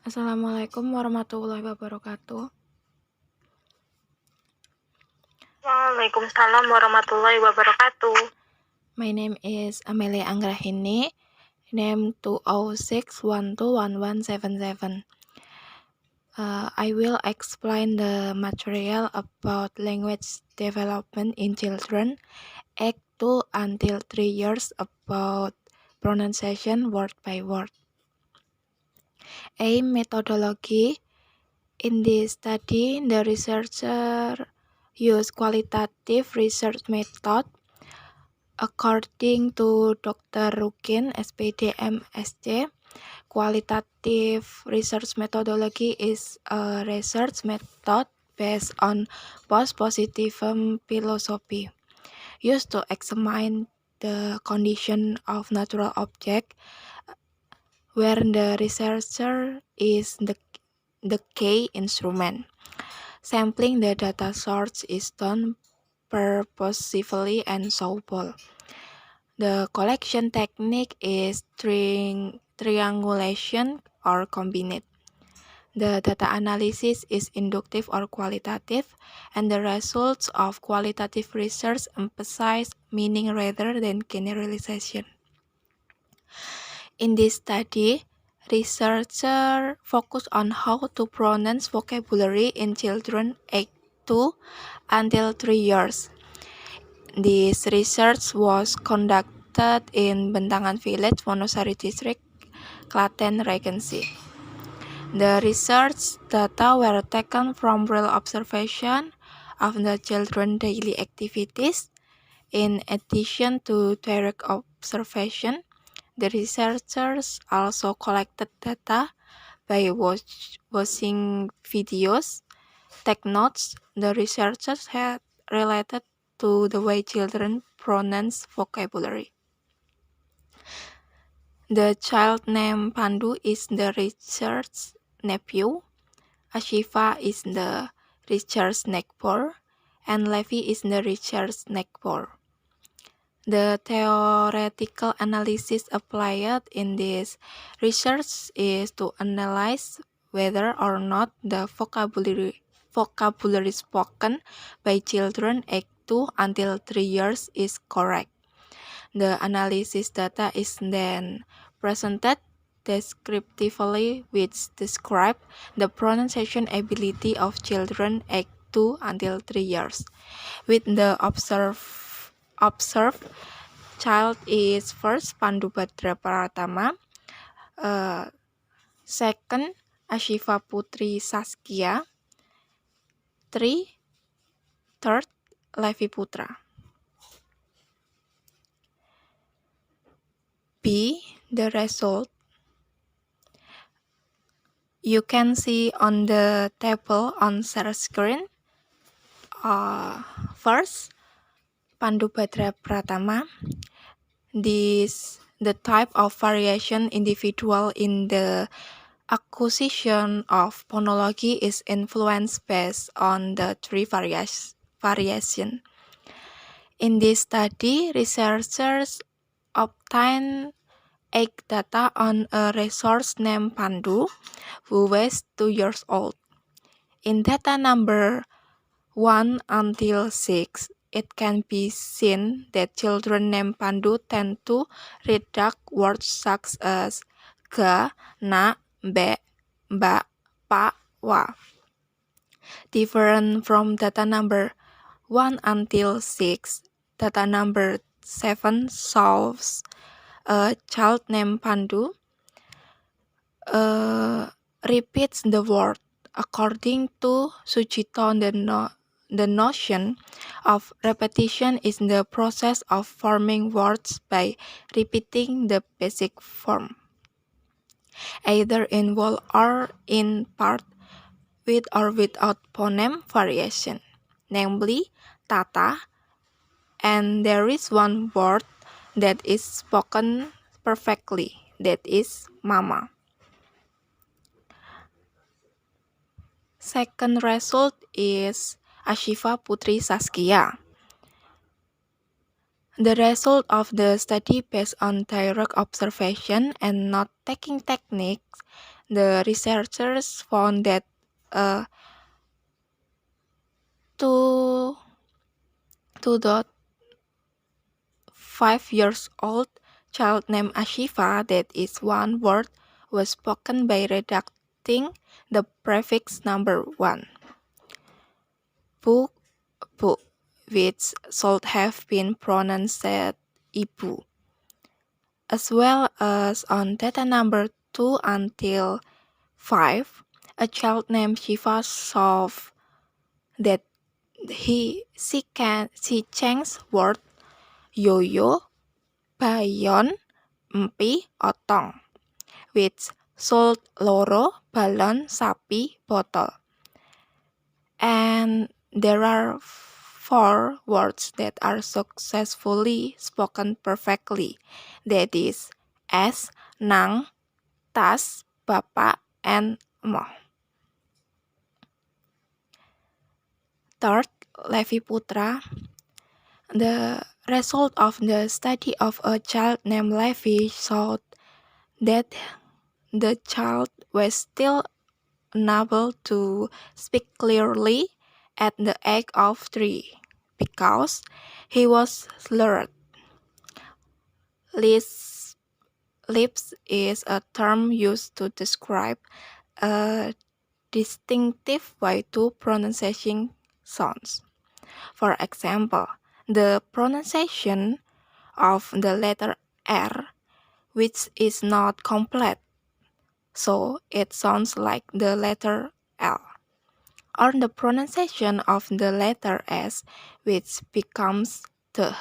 Assalamualaikum warahmatullahi wabarakatuh. Waalaikumsalam warahmatullahi wabarakatuh. My name is Amelia Anggrahini, name 206121177. I will explain the material about language development in children, age 2 until 3 years, about pronunciation word by word. A methodology. In this study, the researcher used qualitative research method. According to Dr. Rukin, SPD, MSc, qualitative research methodology is a research method based on post-positivism philosophy, used to examine the condition of natural object, where the researcher is the key instrument. Sampling the data source is done purposefully and softball. The collection technique is triangulation or combined. The data analysis is inductive or qualitative, and the results of qualitative research emphasize meaning rather than generalization. In this study, researchers focus on how to pronounce vocabulary in children aged 2 until 3 years. This research was conducted in Bentangan Village, Wonosari District, Klaten Regency. The research data were taken from real observation of the children's daily activities. In addition to direct observation, the researchers also collected data by watching videos, take notes. The researchers had related to the way children pronounce vocabulary. The child named Pandu is the researcher's nephew, Ashifa is the researcher's neighbor, and Levi is the researcher's neighbor. The theoretical analysis applied in this research is to analyze whether or not the vocabulary spoken by children aged 2 until 3 years is correct. The analysis data is then presented descriptively, which describe the pronunciation ability of children aged 2 until 3 years. With the observed child is first Pandu Badra Pratama, second Ashifa Putri Saskia, third Levi Putra. B. The result. You can see on the table on share screen. First, Pandu Badra Pratama. The type of variation individual in the acquisition of phonology is influenced based on the three variation. In this study, researchers obtained 8 data on a resource named Pandu, who was 2 years old. In data number 1 until 6, it can be seen that children named Pandu tend to redact words such as ga, na, be, ba, pa, wa. Different from data number 1 until 6, data number 7 shows a child named Pandu repeats the word. According to Sujito, the notion of repetition is the process of forming words by repeating the basic form, either in whole or in part, with or without phoneme variation, namely tata, and there is one word that is spoken perfectly, that is mama. Second result is Ashifa Putri Saskia. The result of the study based on direct observation and not taking techniques, The researchers found that a 2.5 years old child named Ashifa, that is one word, was spoken by reducing the prefix number 1. Book, which should have been pronounced ibu, as well as on data number 2 until 5, a child named Shiva solved that she changed word yoyo, bayon, empi, otong, which sold loro, balon, sapi, botol. And there are 4 words that are successfully spoken perfectly. That is es, nang, tas, bapak, and mo. Third, Levi Putra. The result of the study of a child named Levi showed that the child was still unable to speak clearly at the age of 3 because he was slurred. Lips is a term used to describe a distinctive way to pronunciation sounds. For example, the pronunciation of the letter R, which is not complete, so it sounds like the letter L, or the pronunciation of the letter S, which becomes the.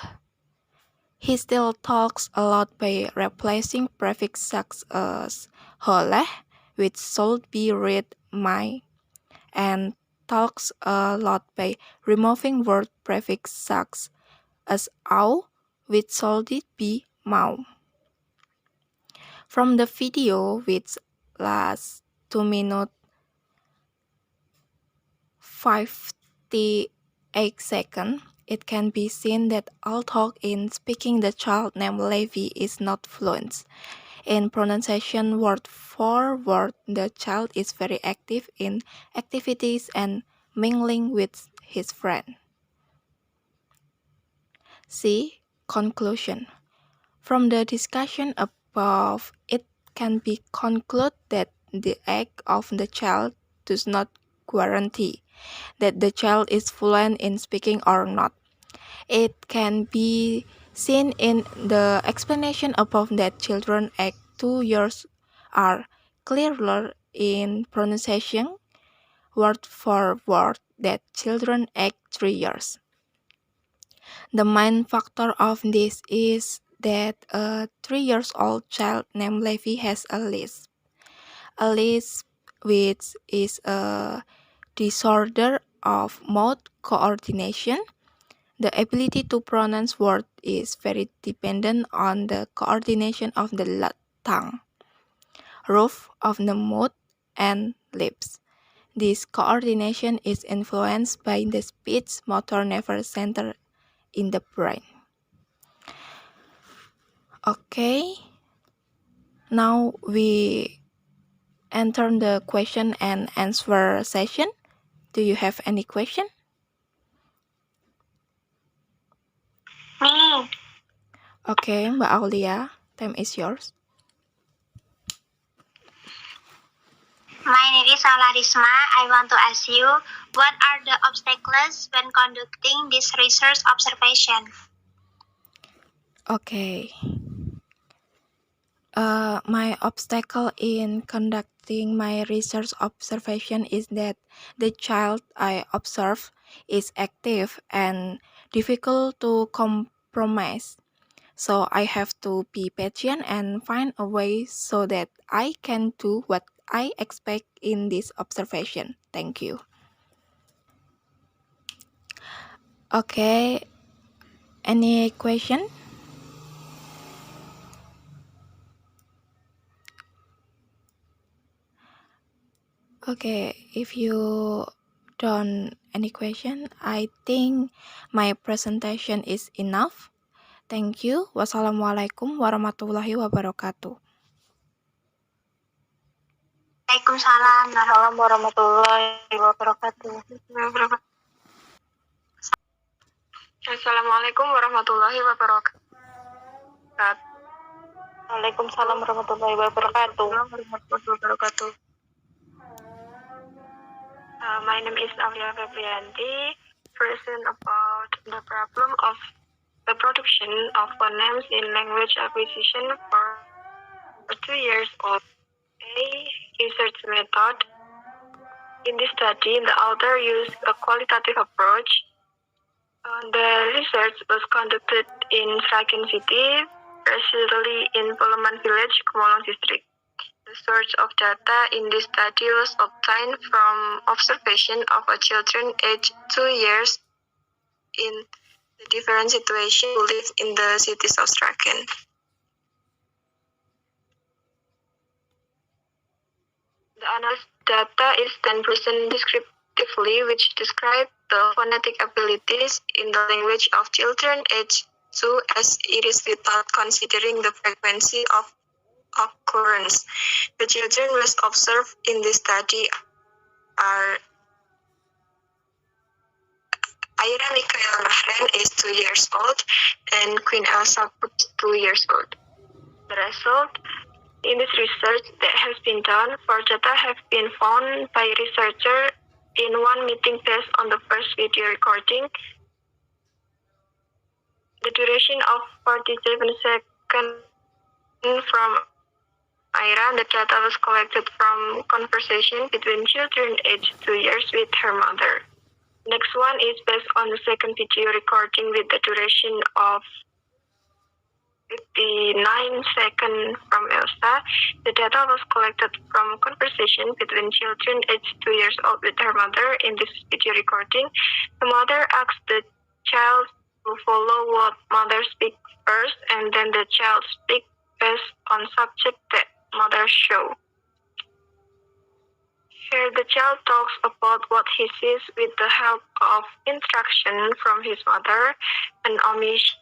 He still talks a lot by replacing prefixes such as holeh, which should be read my, and talks a lot by removing word prefix such as au, which should be mau. From the video, which lasts 2 minutes 58 seconds, it can be seen that although in speaking the child named Levi is not fluent in pronunciation word for word, the child is very active in activities and mingling with his friend. C. Conclusion. From the discussion above, it can be concluded that the age of the child does not guarantee that the child is fluent in speaking or not. It can be seen in the explanation above that children at 2 years are clearer in pronunciation word for word than children at 3 years. The main factor of this is that a 3-year-old child named Levi has a lisp. A lisp, which is a disorder of mouth coordination. The ability to pronounce words is very dependent on the coordination of the tongue, roof of the mouth, and lips. This coordination is influenced by the speech motor nerve center in the brain. Okay, now we enter the question and answer session. Do you have any question? Me, Okay, Mbak Aulia, time is yours. my name is Alarisma. I want to ask you, what are the obstacles when conducting this research observation? Okay. My obstacle in conducting my research observation is that the child I observe is active and difficult to compromise. So I have to be patient and find a way so that I can do what I expect in this observation. Thank you. Okay, any question? Okay, if you don't any question, I think my presentation is enough. Thank you. Wassalamualaikum warahmatullahi wabarakatuh. Waalaikumsalam warahmatullahi wabarakatuh. Assalamualaikum warahmatullahi wabarakatuh. Waalaikumsalam warahmatullahi wabarakatuh. My name is Alia Febrianti, present about the problem of the production of phonemes in language acquisition for 2 years old. A research method. In this study, the author used a qualitative approach. The research was conducted in Sragen City, precisely in Peleman Village, Kemolong District. The source of data in this study was obtained from observation of a children aged 2 years in the different situations who live in the cities of Sragen. The analyzed data is then presented descriptively, which describe the phonetic abilities in the language of children aged 2 as it is without considering the frequency of occurrence. The children was observed in this study are Aira Mikael Mahren is 2 years old and Queen Elsa Put 2 years old. The result in this research that has been done for data have been found by researcher in one meeting based on the first video recording. The duration of 47 seconds from Aira, the data was collected from conversation between children aged 2 years with her mother. Next one is based on the second video recording with the duration of 59 seconds from Elsa. The data was collected from conversation between children aged 2 years old with her mother. In this video recording, the mother asked the child to follow what mother speaks first, and then the child speaks based on subject that mother show. Here the child talks about what he sees with the help of instruction from his mother. An omission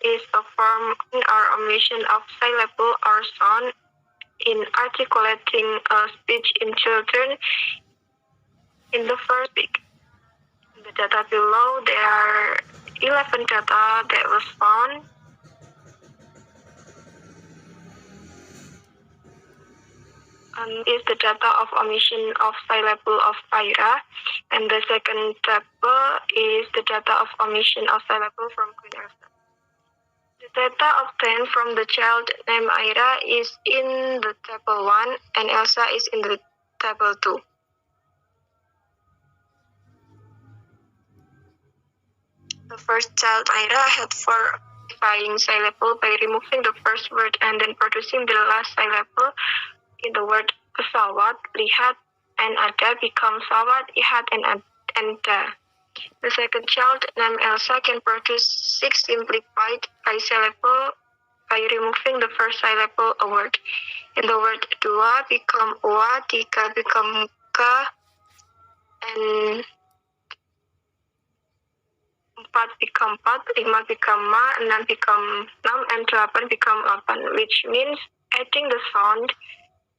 is a form or omission of syllable or sound in articulating a speech in children. In the first week, in the data below, there are 11 data that was found. Is the data of omission of syllable of Aira, and the second table is the data of omission of syllable from Queen Elsa. The data obtained from the child named Aira is in the table 1 and Elsa is in the table 2. The first child Aira had 4 identifying syllable by removing the first word and then producing the last syllable. In the word pesawat, lihat, and ada become sawat, ihat, and da. The second child named Elsa can produce 6 simplified bisyllable by removing the first syllable a word. In the word dua become wa, tiga become ka, and 4 become 4, 5 become ma, 6 become 6, and 8 become 8, which means adding the sound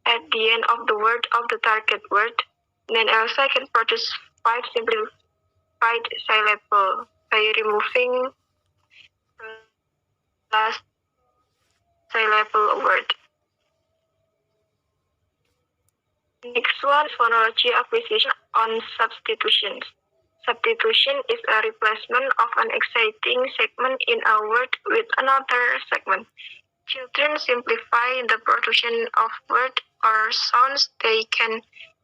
at the end of the word of the target word. Then Elsa can produce 5 simplified syllable by removing the last syllable word. Next one, phonology acquisition on substitutions. Substitution is a replacement of an exciting segment in a word with another segment. Children simplify the production of words or sounds they can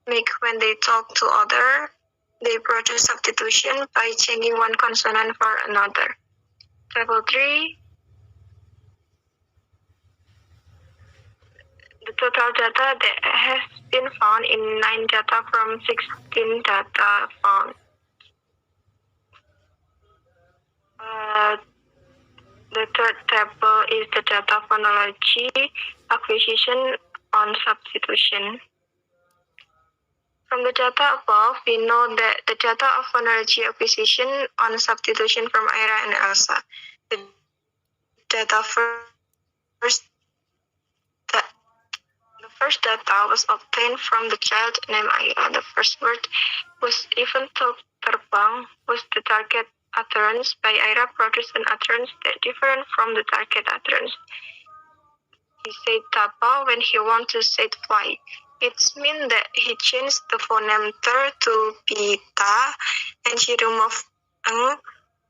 make when they talk to others. They produce substitution by changing one consonant for another. Table 3. The total data that has been found in 9 data from 16 data found. The third table is the data phonology acquisition on substitution. From the data above, we know that the data of phonology acquisition on substitution from Aira and Elsa. The data first, the First data was obtained from the child named Aya. The first word was even though terbang was the target utterance. By Ira produced an utterance that different from the target utterance. He said tapa when he wanted to say fly. It means that he changed the phoneme ter to be ta and he removed ang.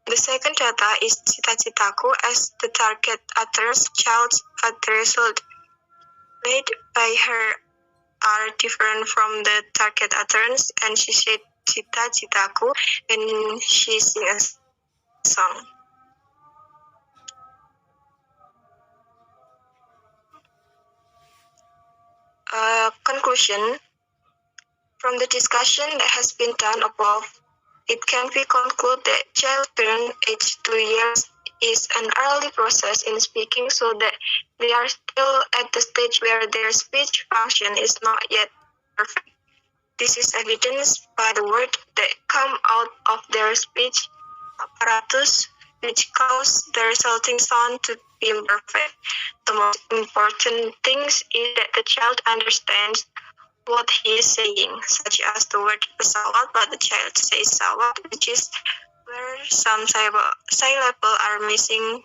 The second data is cita-citaku as the target utterance child's result made by her are different from the target utterance, and she said cita-citaku when she sings a song. Conclusion. From the discussion that has been done above, it can be concluded that children aged 2 years is an early process in speaking, so that they are still at the stage where their speech function is not yet perfect. This is evidenced by the words that come out of their speech apparatus, which cause the resulting sound to be imperfect. The most important thing is that the child understands what he is saying, such as the word pesawat, but the child says sawat, which is where some syllables are missing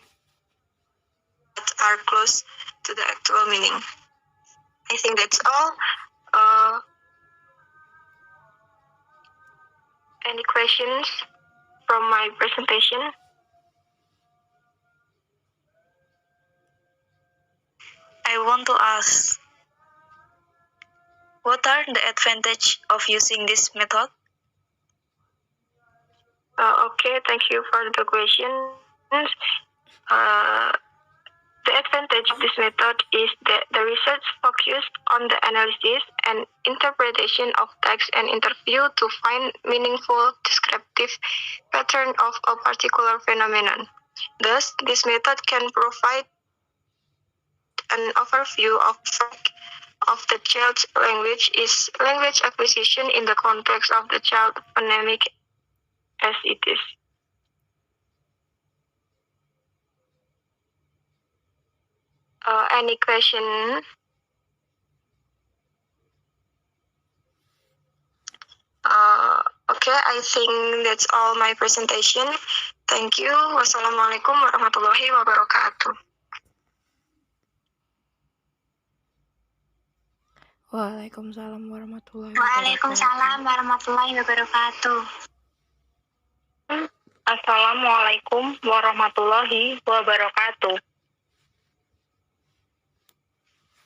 but are close to the actual meaning. I think that's all. Any questions from my presentation? I want to ask, what are the advantages of using this method? Okay, thank you for the question. The advantage of this method is that the research focused on the analysis and interpretation of text and interview to find meaningful descriptive pattern of a particular phenomenon. Thus, this method can provide an overview of the child's language acquisition in the context of the child phonemic as it is. Any question? Okay, I think that's all my presentation. Thank you. Wassalamualaikum warahmatullahi wabarakatuh. Waalaikumsalam warahmatullahi Waalaikumsalam warahmatullahi wabarakatuh. Assalamualaikum warahmatullahi wabarakatuh.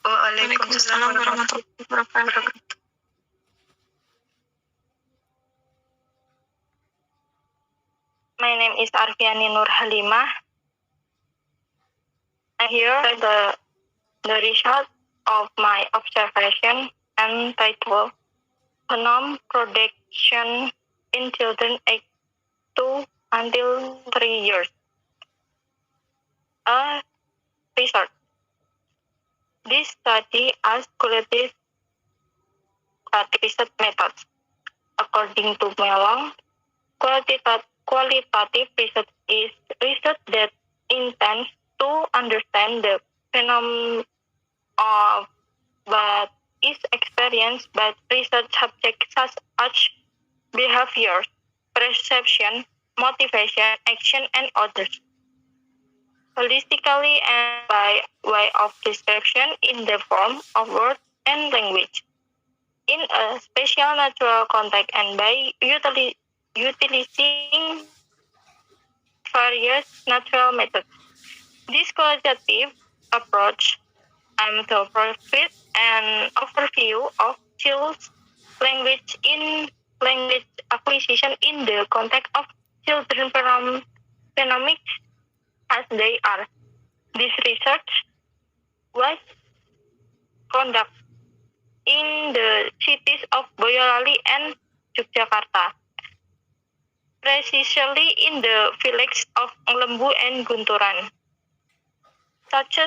Waalaikumsalam warahmatullahi wabarakatuh. My name is Arfiani Nur Halimah. I hear the result of my observation entitled Phonome Production in Children aged 2 until 3 years. A research. This study as qualitative research methods. According to Melong, qualitative research is research that intends to understand the phenomenon of but is experienced by research subjects such as behaviors, perception, motivation, action, and others. Holistically and by way of description in the form of words and language, in a special natural context and by utilizing various natural methods. This qualitative approach aims to provide an overview of children's language acquisition in the context of children phonemic as they are. This research was conducted in the cities of Boyolali and Yogyakarta, precisely in the villages of Lembu and Gunturan. Such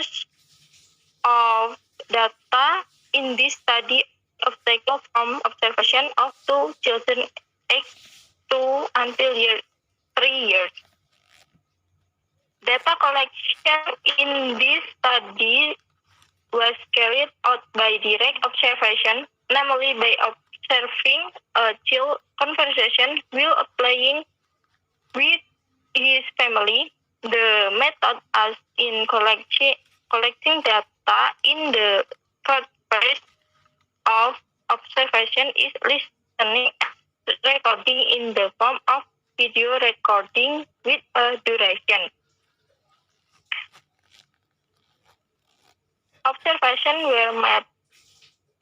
of data in this study obtained from observation of 2 children aged 2 until 3 years. Data collection in this study was carried out by direct observation, namely by observing a child conversation while playing with his family. The method as in collecting data in the third phase of observation is listening and recording in the form of video recording with a duration. Observations were made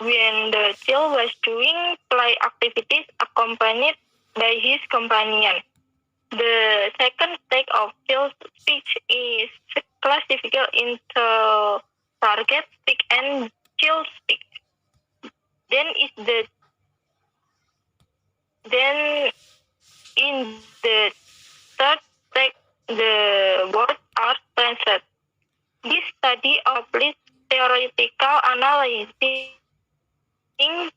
when the child was doing play activities accompanied by his companion. The second stage of child speech is classified into target speech and child speech. Then in the third stage, the words are translated. This study published theoretical analysis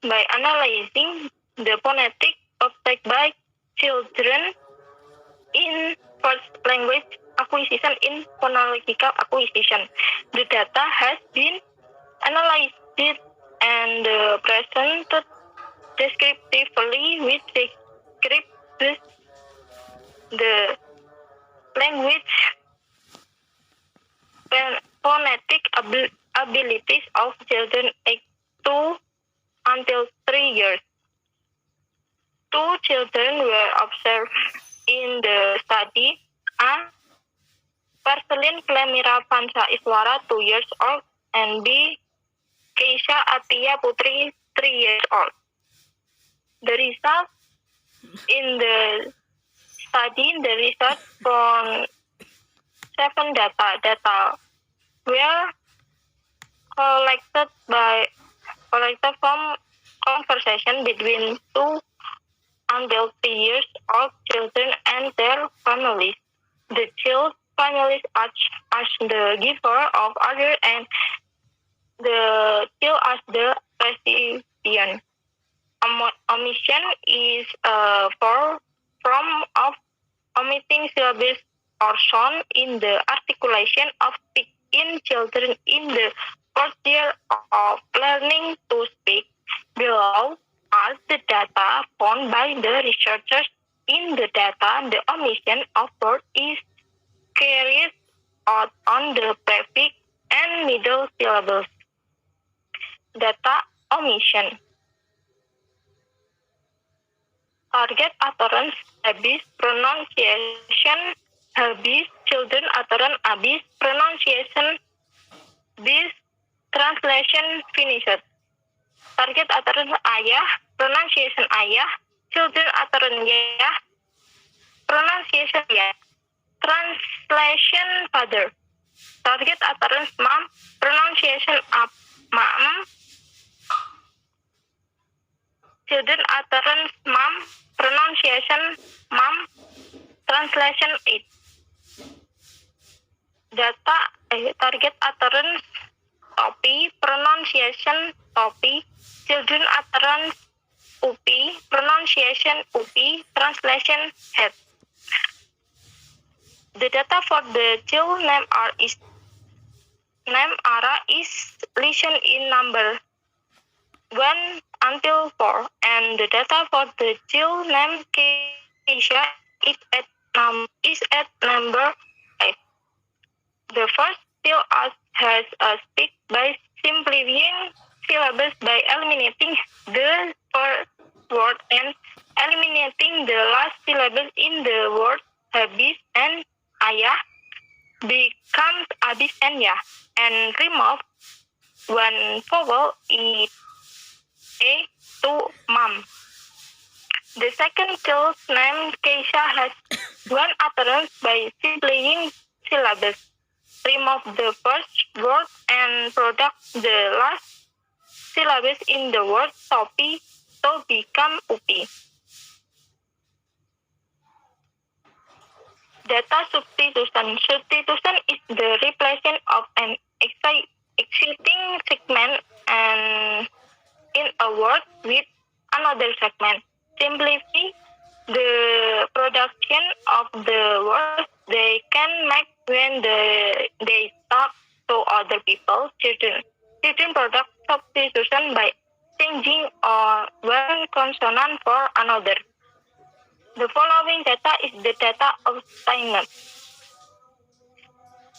by analyzing the phonetic object by children in first language acquisition in phonological acquisition. The data has been analyzed and presented descriptively which describes the language phonetic abilities of children aged 2 until 3 years. 2 children were observed in the study. A. Parselin Klemira Pansa Iswara 2 years old and B. Keisha Atia Putri 3 years old. The result in the study, the result from 7 data were collected from conversation between 2 until 3 years old children and their families. The child families asked the giver of order and the child asked the recipient. Omission is a form of omitting syllables or sound in the articulation of speech in children in the first year of learning to speak. Below are the data found by the researchers. In the data, the omission of word is carried out on the prefix and middle syllables. Data omission. Target utterance habis, pronunciation habis, children utterance habis, pronunciation bis, translation finished. Target utterance ayah, pronunciation ayah, children utterance yah, pronunciation yah. Translation father. Target utterance mom, pronunciation ma'am, children utterance mom, pronunciation mom, translation it. Target utterance topi, pronunciation topi, children utterance upi, pronunciation upi, translation head. The data for the child name Ara is listed in number 1 until 4, and the data for the child name Keisha is at number 5. The first child has a speak by simplifying syllables by eliminating the first word and eliminating the last syllable in the word habis and ayah becomes abis and yah, and remove one vowel a to mom. The second child's name Keisha has one utterance by simplifying syllables. Remove the first word and product the last syllables in the word topi to become upi. Data substitution. Substitution is the replacement of an existing segment and in a word with another segment. Simplify the production of the words they can make when they talk to other people, children. between product substitution by changing one consonant for another. The following data is the data obtained.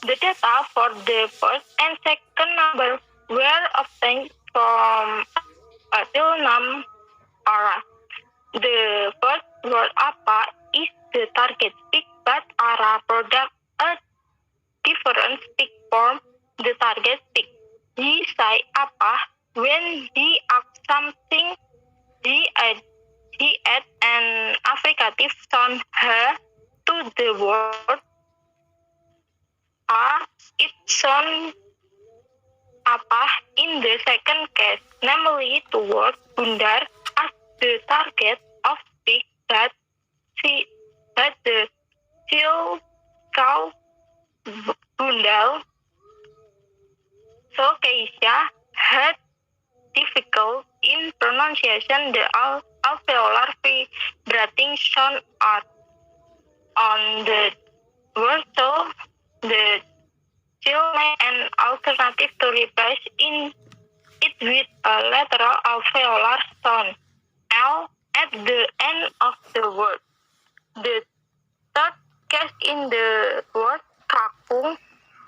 The data for the first and second number were obtained from Tilnam Ara. The first word apa is the target peak, but Ara product a different peak from the target peak. He say apa when he asks something. He add an affricative sound h to the word a. It sounds apa in the second case, namely to word bundar as the target of peak, but the still cow bundal. So Keisha had difficult in pronunciation the alveolar vibrating sound on the word, so the chill made an alternative to replace it with a lateral alveolar sound L at the end of the word. The third case in the word Krakung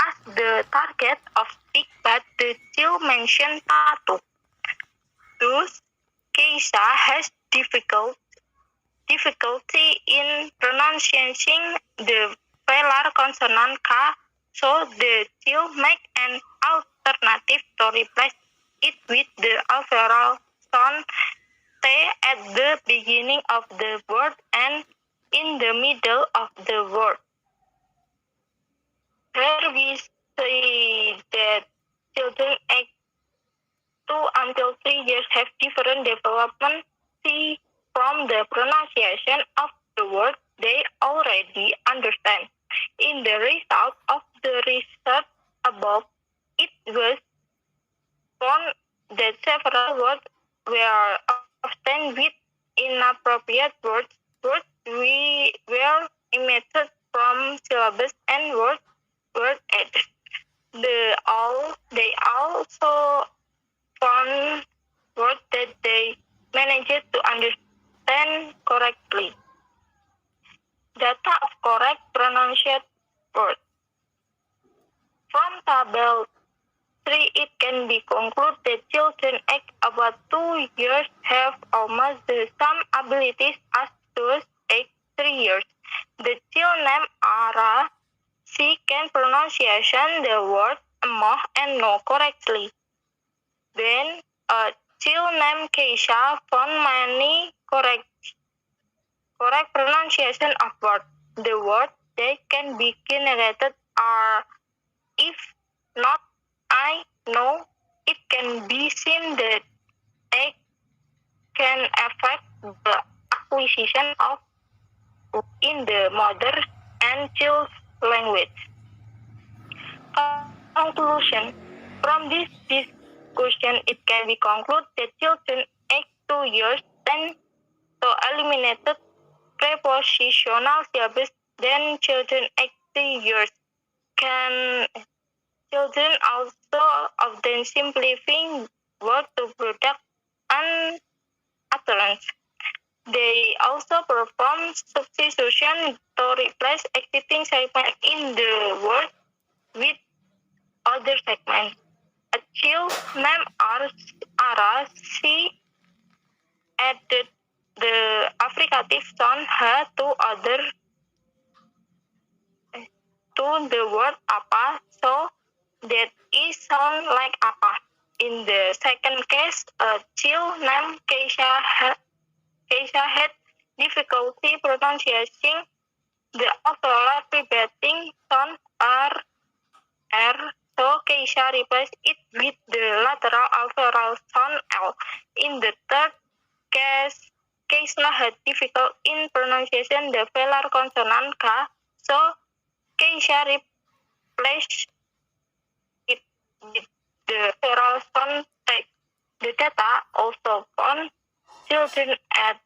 as the target of peak, but the chill mentioned Tatu. Thus, Keisha has difficulty in pronouncing the velar consonant K, so the chill make an alternative to replace it with the alveolar sound T at the beginning of the word and in the middle of the word. Here we see that children aged 2 until 3 years have different development from the pronunciation of the word they already understand. In the result of the research above, it was found that several words were obtained with inappropriate words were omitted from syllabus and word added. They also found words that they managed to understand correctly. Data of correct pronunciation words. From table 3, it can be concluded that children aged about 2 years have almost the same abilities as those aged 3 years. The child named Ara, she can pronunciation the word emoh and no correctly. Then a child named Keisha found many correct pronunciation of words. The words that can be generated are if, not, I, no. It can be seen that it can affect the acquisition of in the mother and child's language. Conclusion. From this discussion, it can be concluded that children aged 2 years tend to eliminate prepositional syllables than children aged 3 years. Children also often simplifying words to product an utterance. They also perform substitution to replace existing segments in the word with other segments. A child named Ara, she added the affricative sound h to the word apa, so that it sounds like apa. In the second case, a child named Keisha had difficulty pronouncing the alveolar vibrating sound R, so Keisha replaced it with the lateral alveolar sound L. In the third case, Keisha had difficulty in pronouncing the velar consonant K, so Keisha replaced it with the velar sound T. The data also found children aged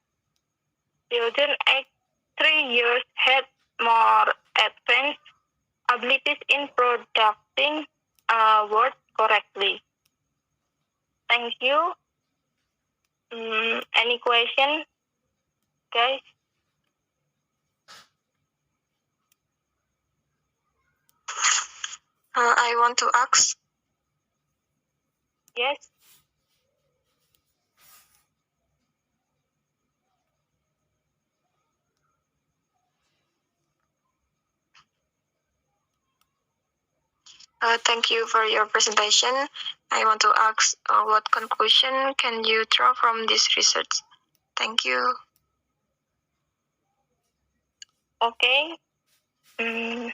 3 years had more advanced abilities in producing words correctly. Thank you. Any question, guys? I want to ask. Yes. Thank you for your presentation. I want to ask what conclusion can you draw from this research? Thank you. Okay. Mm,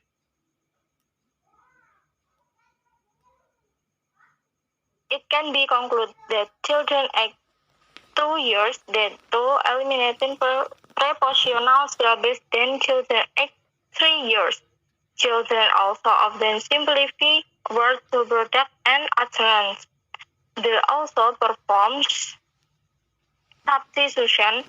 it can be concluded that children aged 2 years that to eliminating proportional syllabus than children aged 3 years. Children also often simplify words to product and utterance. They also performs substitution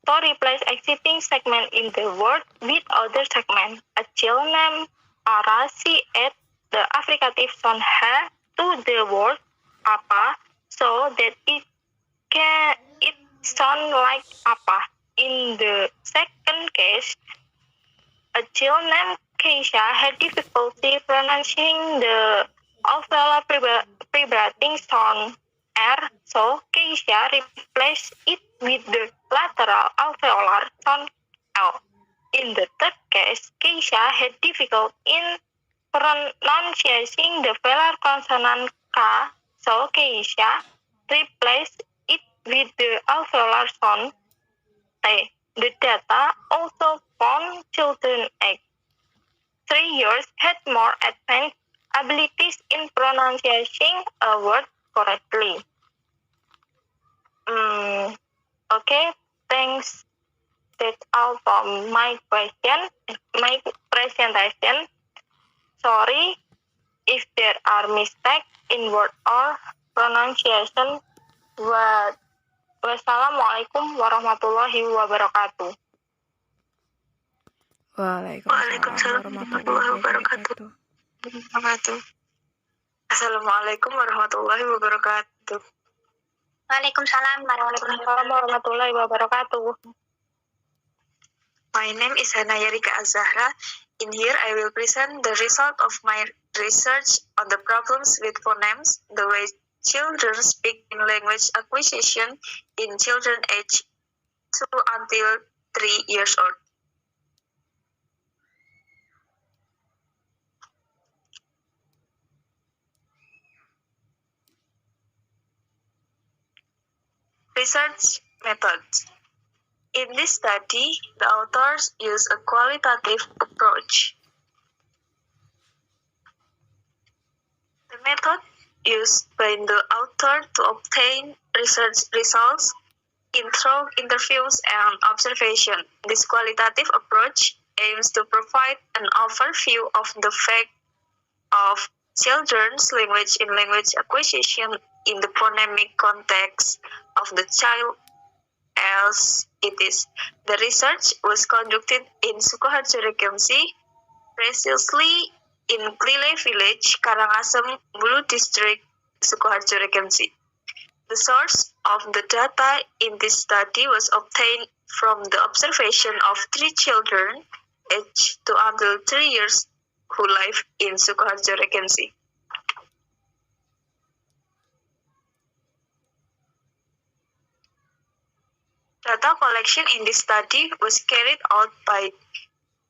to replace existing segment in the word with other segment. A child named Arasi add the affricative sound ha to the word apa so that it sound like apa. In the second case, a child named Keisha had difficulty pronouncing the alveolar vibrating sound R, so Keisha replaced it with the lateral alveolar sound L. In the third case, Keisha had difficulty in pronouncing the velar consonant K, so Keisha replaced it with the alveolar sound T. The data also found children aged 3 years had more advanced abilities in pronouncing a word correctly. Okay, thanks. That's all from my presentation. Sorry if there are mistakes in word or pronunciation. Wassalamualaikum warahmatullahi wabarakatuh. Waalaikumsalam warahmatullahi wabarakatuh. Assalamualaikum warahmatullahi wabarakatuh. Waalaikumsalam warahmatullahi wabarakatuh. My name is Hanaya Rika Azahra. In here, I will present the result of my research on the problems with phonemes, the way children speak in language acquisition in children aged 2 until 3 years old. Research methods. In this study, the authors use a qualitative approach. The method used by the author to obtain research results through interviews and observation. This qualitative approach aims to provide an overview of the fact of children's language in language acquisition in the phonemic context of the child as it is. The research was conducted in Sukoharjo Regency, precisely in Klile Village, Karangasem, Bulu District, Sukoharjo Regency. The source of the data in this study was obtained from the observation of 3 children aged 2 until 3 years who live in Sukoharjo Regency. Data collection in this study was carried out by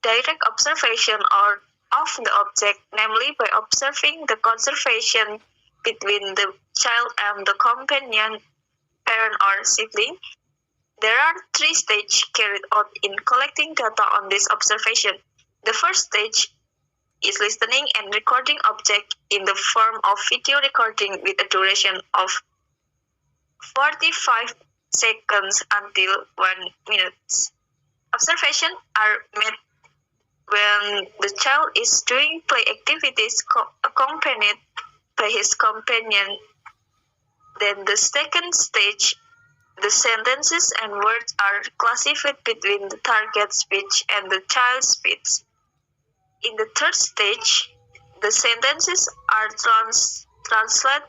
direct observation of the object, namely by observing the conversation between the child and the companion, parent or sibling. There are 3 stages carried out in collecting data on this observation. The first stage is listening and recording object in the form of video recording with a duration of 45 seconds until 1 minute. Observations are made when the child is doing play activities accompanied by his companion. Then the second stage, the sentences and words are classified between the target speech and the child's speech. In the third stage, the sentences are translated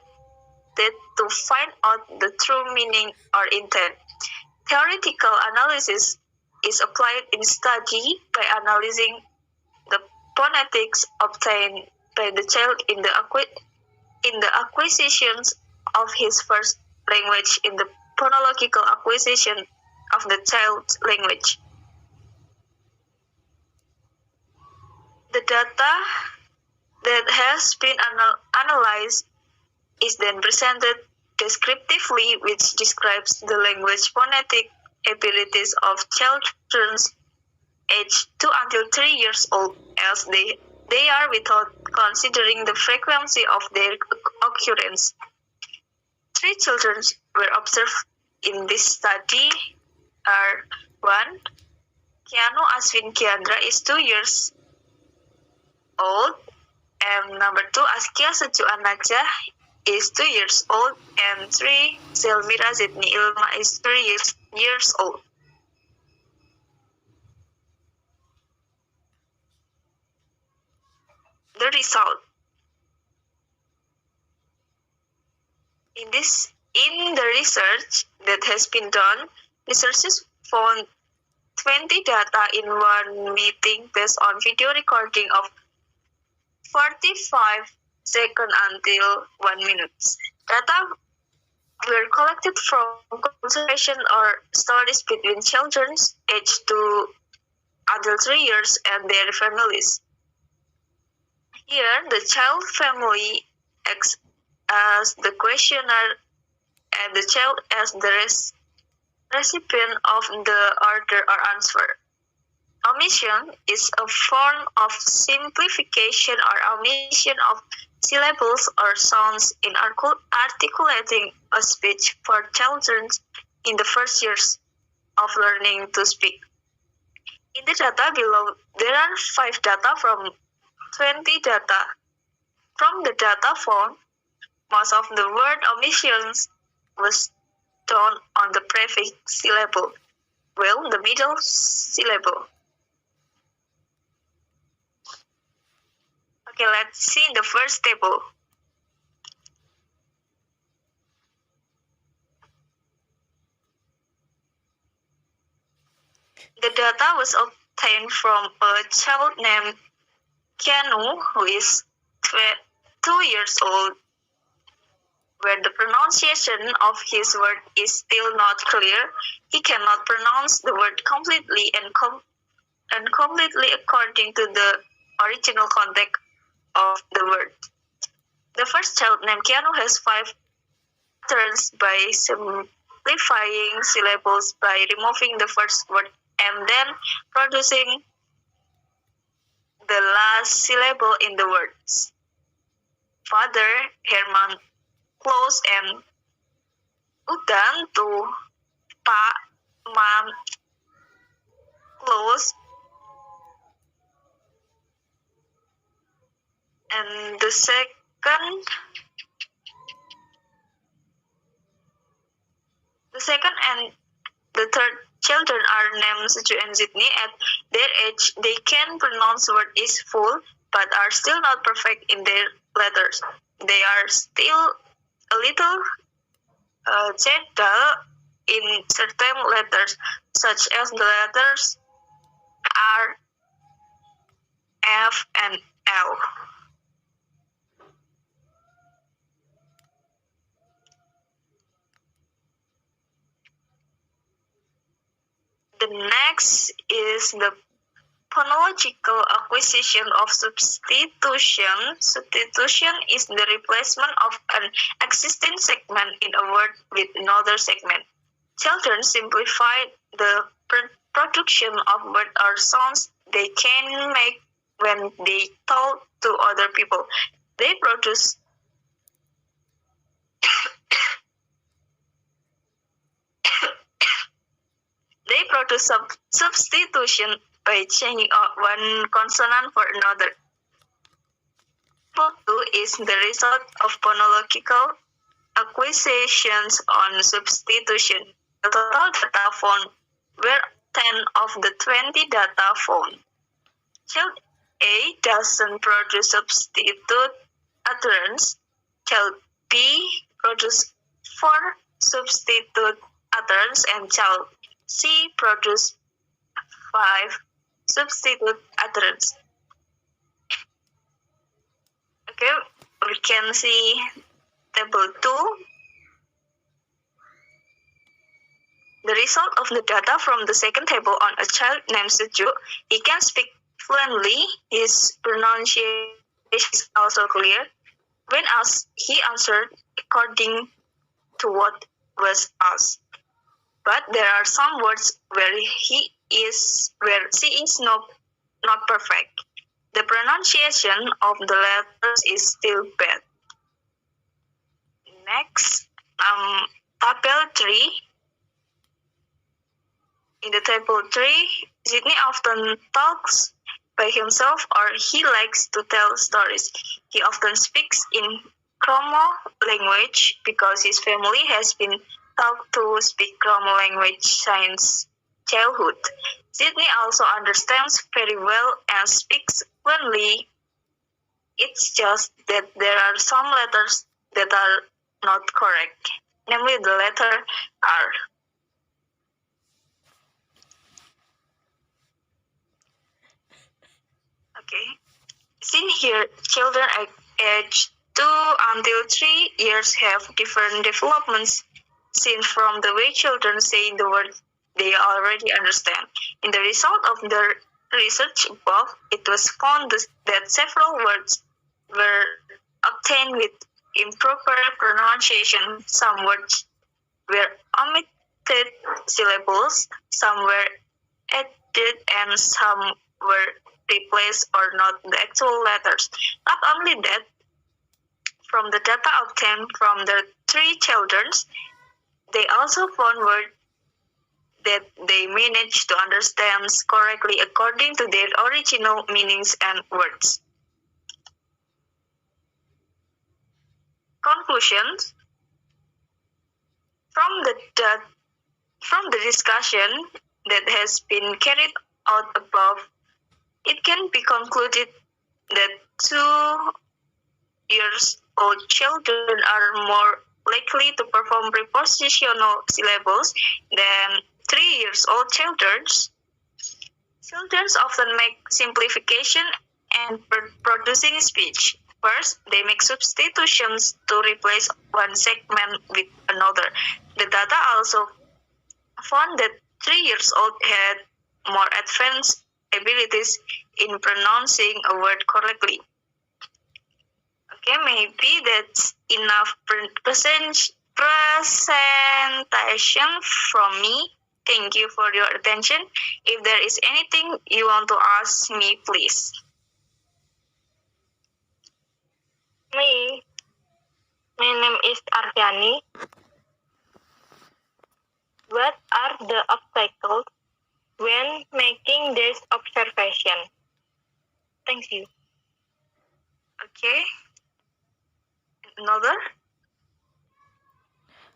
to find out the true meaning or intent. Theoretical analysis is applied in study by analyzing the phonetics obtained by the child in the acquisitions of his first language in the phonological acquisition of the child's language. The data that has been analyzed is then presented descriptively, which describes the language phonetic abilities of children aged 2 until 3 years old, as they are without considering the frequency of their occurrence. 3 children were observed in this study are 1. Keanu Aswin Kiandra is 2 years old, and number 2, Askia Sejuan Najah is 2 years old, and 3, Zelmira Zidni Ilma is 3 years old. The result. In the research that has been done, researchers found 20 data in one meeting based on video recording of 45 seconds until 1 minute. Data were collected from conversation or stories between children aged 2 until 3 years and their families. Here, the child family acts as the questioner and the child as the recipient of the order or answer. Omission is a form of simplification or omission of syllables or sounds in articulating a speech for children in the first years of learning to speak. In the data below, there are 5 data from 20 data. From the data found, most of the word omissions was done on the prefix syllable, while the middle syllable. Okay, let's see the first table. The data was obtained from a child named Keanu, who is 2 years old, where the pronunciation of his word is still not clear. He cannot pronounce the word completely and completely according to the original context of the word. The first child named Keanu has 5 patterns by simplifying syllables by removing the first word and then producing the last syllable in the words. Father, Herman, close, and udan to pa, mom, close. And the second and the third children are named Seju and Zidni. At their age, they can pronounce word is full, but are still not perfect in their letters. They are still a little gentle in certain letters, such as the letters R, F, and L. The next is the phonological acquisition of substitution. Substitution is the replacement of an existing segment in a word with another segment. Children simplify the production of words or sounds they can make when they talk to other people. They produce substitution by changing out one consonant for another. Table 2 is the result of phonological acquisitions on substitution. The total data found were 10 of the 20 data found. Child A doesn't produce substitute utterance. Child B produced 4 substitute utterance and child C produced 5 substitute utterance. Okay, we can see table 2. The result of the data from the second table on a child named Suju. He can speak fluently. His pronunciation is also clear. When asked, he answered according to what was asked. But there are some words where C is not perfect. The pronunciation of the letters is still bad. Next, table 3. In the table 3, Sydney often talks by himself or he likes to tell stories. He often speaks in Kromo language because his family has been taught to speak Kromo language since childhood. Sydney also understands very well and speaks fluently. It's just that there are some letters that are not correct, namely the letter R. Okay. Seen here, children aged 2 until 3 years have different developments seen from the way children say the word they already understand. In the result of the research above, it was found that several words were obtained with improper pronunciation. Some words were omitted syllables, some were added, and some were replaced or not the actual letters. Not only that, from the data obtained from the 3 children, they also found words that they managed to understand correctly according to their original meanings and words. Conclusions. From the discussion that has been carried out above, it can be concluded that 2-year-old children are more likely to perform prepositional syllables than 3-year-old children. Children often make simplification and producing speech. First, they make substitutions to replace one segment with another. The data also found that 3-year-old had more advanced abilities in pronouncing a word correctly. Okay, maybe that's enough presentation from me. Thank you for your attention. If there is anything you want to ask me, please. My name is Arjani. What are the obstacles when making this observation? Thank you. Okay. Another?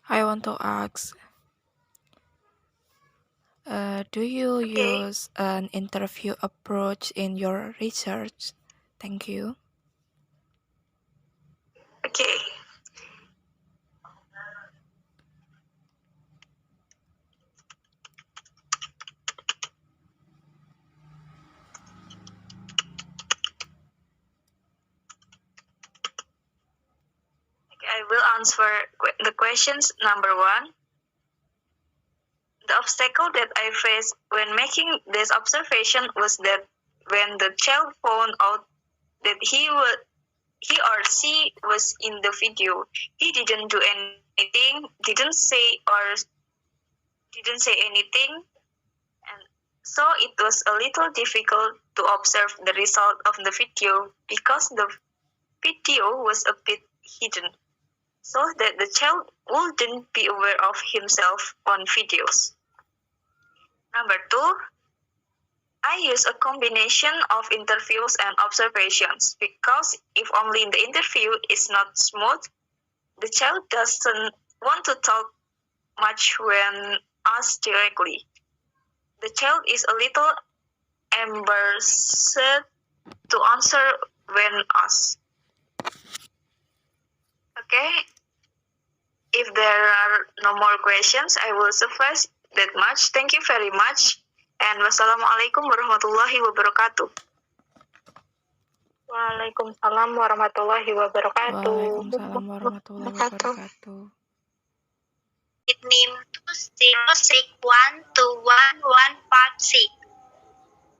I want to ask, do you use an interview approach in your research? Thank you. Okay. I will answer the questions. Number 1. The obstacle that I faced when making this observation was that when the child found out that he or she was in the video, he didn't do anything, didn't say anything, and so it was a little difficult to observe the result of the video because the video was a bit hidden, so that the child wouldn't be aware of himself on videos. Number 2, I use a combination of interviews and observations because if only the interview is not smooth, the child doesn't want to talk much when asked directly. The child is a little embarrassed to answer when asked. Okay. If there are no more questions, I will suffice that much. Thank you very much. And wassalamualaikum warahmatullahi wabarakatuh. Waalaikumsalam warahmatullahi wabarakatuh. Waalaikumsalam warahmatullahi wabarakatuh. With name 20612111 part 6.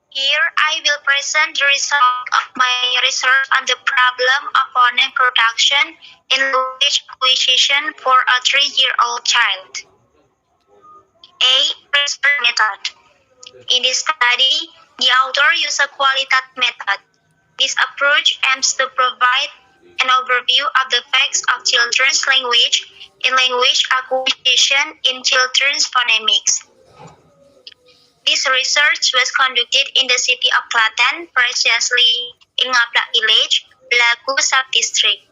Here I will present the result of my research on the problem of phoneme production in language acquisition for a 3-year-old child. A. Research method. In this study, the author used a qualitative method. This approach aims to provide an overview of the facts of children's language in language acquisition in children's phonemics. This research was conducted in the city of Klaten, precisely in Ngaplak village, Belaku sub-district.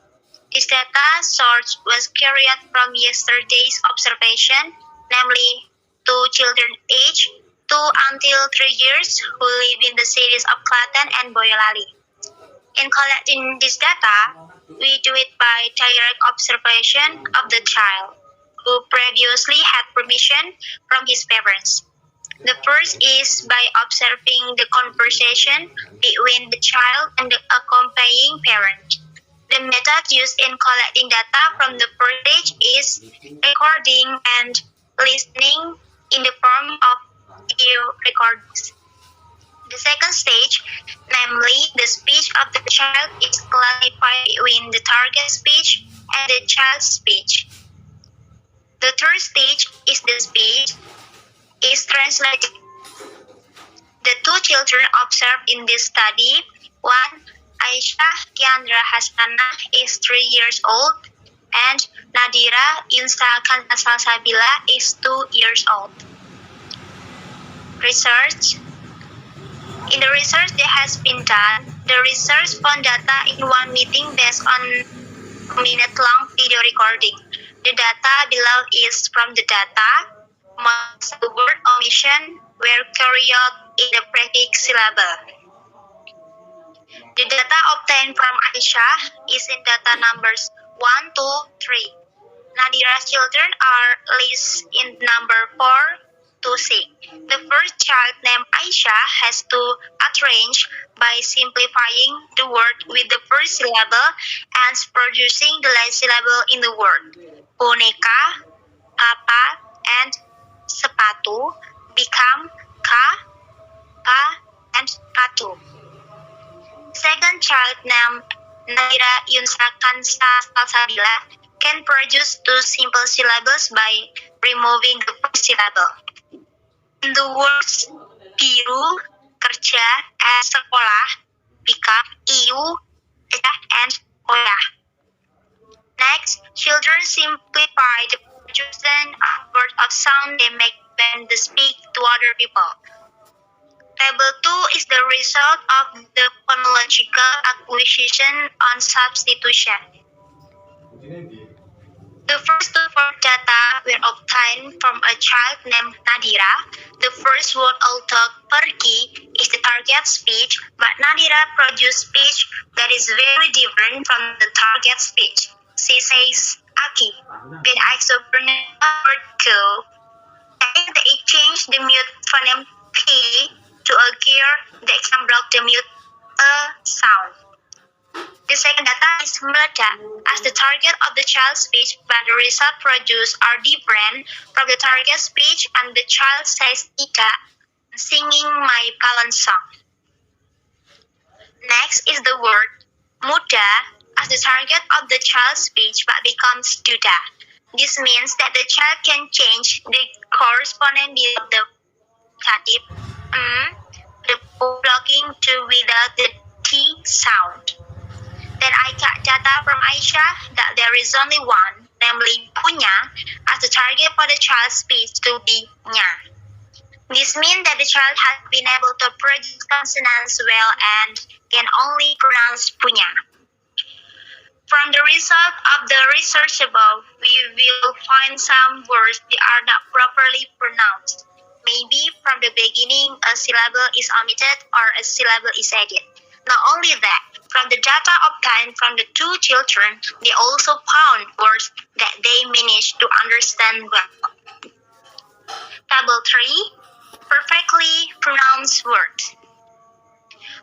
This data source was carried from yesterday's observation, namely 2 children aged 2 until 3 years who live in the cities of Klaten and Boyolali. In collecting this data, we do it by direct observation of the child, who previously had permission from his parents. The first is by observing the conversation between the child and the accompanying parent. The method used in collecting data from the first stage is recording and listening in the form of video recordings. The second stage, namely the speech of the child, is classified between the target speech and the child's speech. The third stage is the speech is translated. The 2 children observed in this study, one, Aisyah Tiandra Hasanah is 3 years old, and Nadira Yunsa Salsabila is 2 years old. Research. In the research that has been done, the research found data in one meeting based on a minute-long video recording. The data below is from the data. Most of the word omission were carried out in the prefix syllable. The data obtained from Aisyah is in data numbers 1, 2, 3. Nadira's children are listed in number 4 to 6. The first child named Aisyah has to arrange by simplifying the word with the first syllable and producing the last syllable in the word. Boneka, papa, and sepatu become ka, pa, and patu. Second child named Nadira Yunsa Kansa Salsabila can produce 2 simple syllables by removing the first syllable. In the words biru, kerja, and sekolah become iu, and oya. Next, children simplify the production of sound they make when they speak to other people. Table 2 is the result of the phonological acquisition on substitution. The first 2 word data were obtained from a child named Nadira. The first word although pergi is the target speech, but Nadira produced speech that is very different from the target speech. She says, Aki. When I pronounce the word go, and they change the mute phoneme P to a gear that can block the mute sound. The second data is meledak as the target of the child's speech, but the result produced are different from the target speech, and the child says Ika, singing my Palan song. Next is the word muda as the target of the child's speech, but becomes duda. This means that the child can change the corresponding of the dative the blocking to without the T sound. Then I got data from Aisyah that there is only one, namely punya, as the target for the child's speech to be nya. This means that the child has been able to produce consonants well and can only pronounce punya. From the result of the research above, we will find some words that are not properly pronounced. Maybe from the beginning a syllable is omitted or a syllable is added. Not only that, from the data obtained from the two children, they also found words that they managed to understand well. Table 3. Perfectly pronounced words.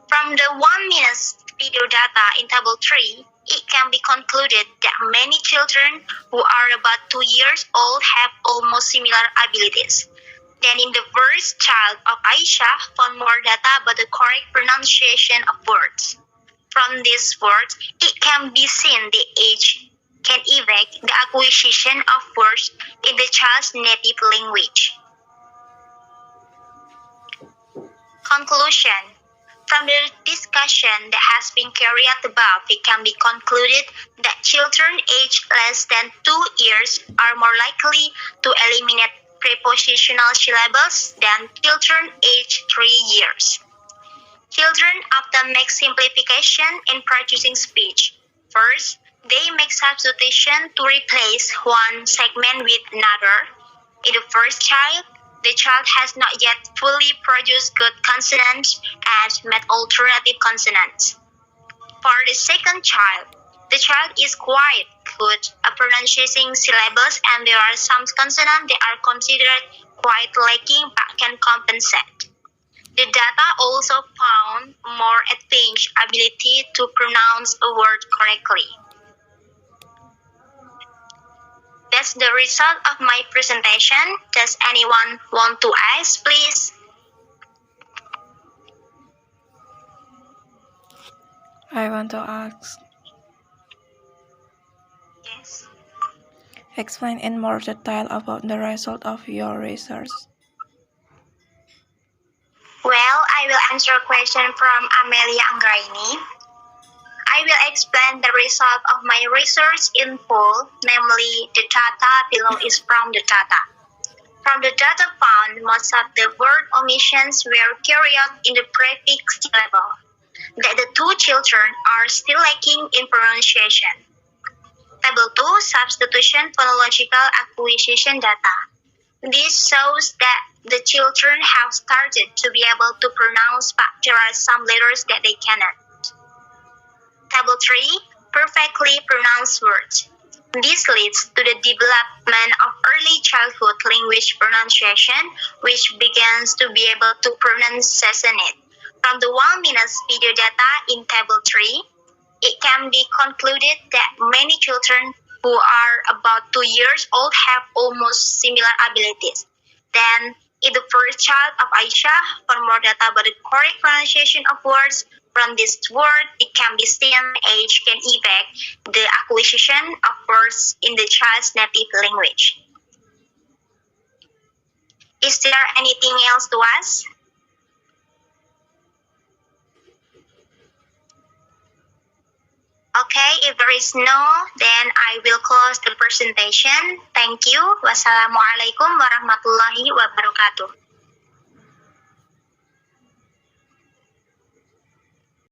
From the 1-minute video data in Table 3, it can be concluded that many children who are about 2 years old have almost similar abilities. Then in the first child of Aisha found more data about the correct pronunciation of words. From these words, it can be seen the age can affect the acquisition of words in the child's native language. Conclusion. From the discussion that has been carried above, it can be concluded that children aged less than 2 years are more likely to eliminate prepositional syllables than children aged 3 years. Children often make simplification in producing speech. First, they make substitution to replace one segment with another. In the first child, the child has not yet fully produced good consonants and made alternative consonants. For the second child, the child is quite good at pronouncing syllables, and there are some consonants that are considered quite lacking but can compensate. The data also found more advanced ability to pronounce a word correctly. That's the result of my presentation. Does anyone want to ask, please? I want to ask. Yes. Explain in more detail about the result of your research. Well, I will answer a question from Amelia Anggraini. I will explain the result of my research in full, namely the data below is from the data. From the data found, most of the word omissions were carried out in the prefix syllable, that the two children are still lacking in pronunciation. Table 2, substitution phonological acquisition data. This shows that the children have started to be able to pronounce, but there are some letters that they cannot. Table 3, perfectly pronounced words. This leads to the development of early childhood language pronunciation, which begins to be able to pronounce it. From the 1-minute video data in Table 3, it can be concluded that many children who are about 2 years old have almost similar abilities. Then, in the first child of Aisha, for more data about the correct pronunciation of words, from this word, it can be seen age can affect the acquisition of words in the child's native language. Is there anything else to ask? Okay, if there is no, then I will close the presentation. Thank you. Wassalamualaikum warahmatullahi wabarakatuh.